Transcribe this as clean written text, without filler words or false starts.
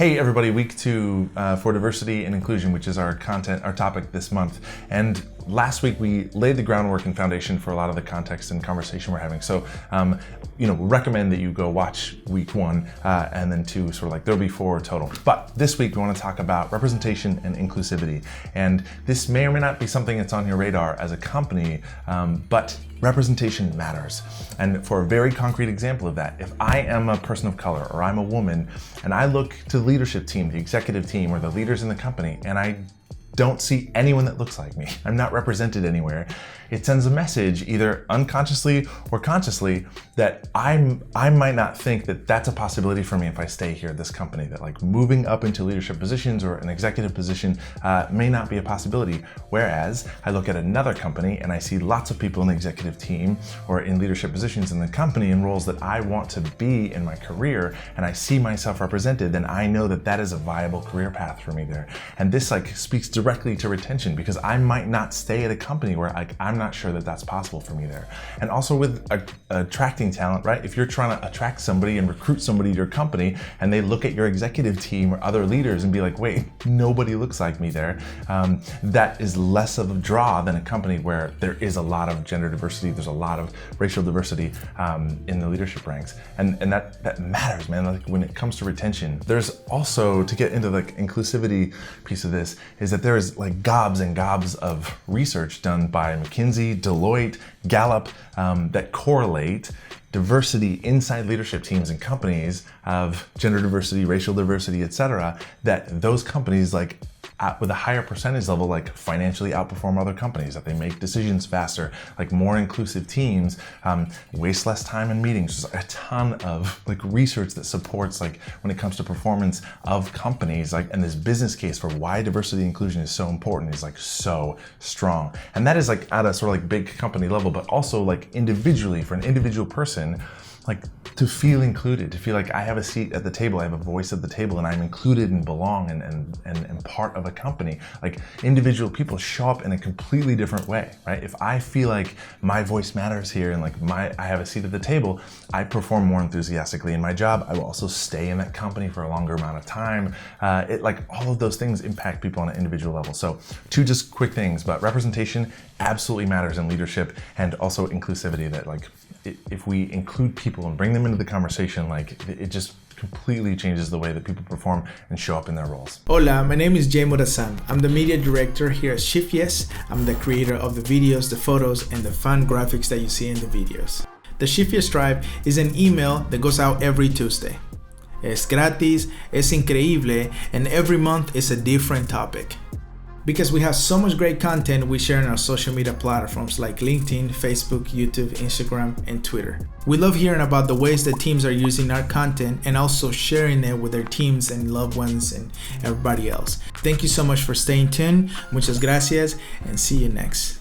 Hey everybody, week 2 for diversity and inclusion, which is our topic this month. And last week we laid the groundwork and foundation for a lot of the context and conversation we're having. So, recommend that you go watch week 1 and then 2, sort of like there'll be 4 total. But this week we want to talk about representation and inclusivity. And this may or may not be something that's on your radar as a company, but representation matters. And for a very concrete example of that, if I am a person of color or I'm a woman and I look to the leadership team, the executive team, or the leaders in the company, and I don't see anyone that looks like me, I'm not represented anywhere, it sends a message either unconsciously or consciously that I might not think that that's a possibility for me if I stay here at this company, that like moving up into leadership positions or an executive position may not be a possibility. Whereas I look at another company and I see lots of people in the executive team or in leadership positions in the company in roles that I want to be in my career, and I see myself represented, then I know that that is a viable career path for me there. And this speaks directly to retention, because I might not stay at a company where I'm not sure that that's possible for me there. And also with attracting talent, right? If you're trying to attract somebody and recruit somebody to your company and they look at your executive team or other leaders and be like, wait, nobody looks like me there, that is less of a draw than a company where there is a lot of gender diversity, there's a lot of racial diversity in the leadership ranks. And that matters, man. Like when it comes to retention, there's also, to get into the inclusivity piece of this, is that there is like gobs and gobs of research done by McKinsey, Deloitte, Gallup that correlate diversity inside leadership teams and companies of gender diversity, racial diversity, etc., that those companies with a higher percentage level financially outperform other companies, that they make decisions faster, more inclusive teams, waste less time in meetings. There's a ton of research that supports when it comes to performance of companies, and this business case for why diversity and inclusion is so important is so strong. And that is at a sort of big company level, but also individually for an individual person, to feel included, to feel like I have a seat at the table, I have a voice at the table, and I'm included and belong and part of a company. Individual people show up in a completely different way, right? If I feel like my voice matters here and I have a seat at the table, I perform more enthusiastically in my job. I will also stay in that company for a longer amount of time. All of those things impact people on an individual level. So 2 just quick things, but representation absolutely matters in leadership, and also inclusivity, that if we include people and bring them into the conversation, it just completely changes the way that people perform and show up in their roles. Hola, my name is Jay Morazan. I'm the media director here at ShiftYes. I'm the creator of the videos, the photos, and the fun graphics that you see in the videos. The shiftyestribe is an email that goes out every Tuesday. Es gratis, es increíble, and every month is a different topic. Because we have so much great content we share on our social media platforms like LinkedIn, Facebook, YouTube, Instagram, and Twitter. We love hearing about the ways that teams are using our content and also sharing it with their teams and loved ones and everybody else. Thank you so much for staying tuned. Muchas gracias, and see you next.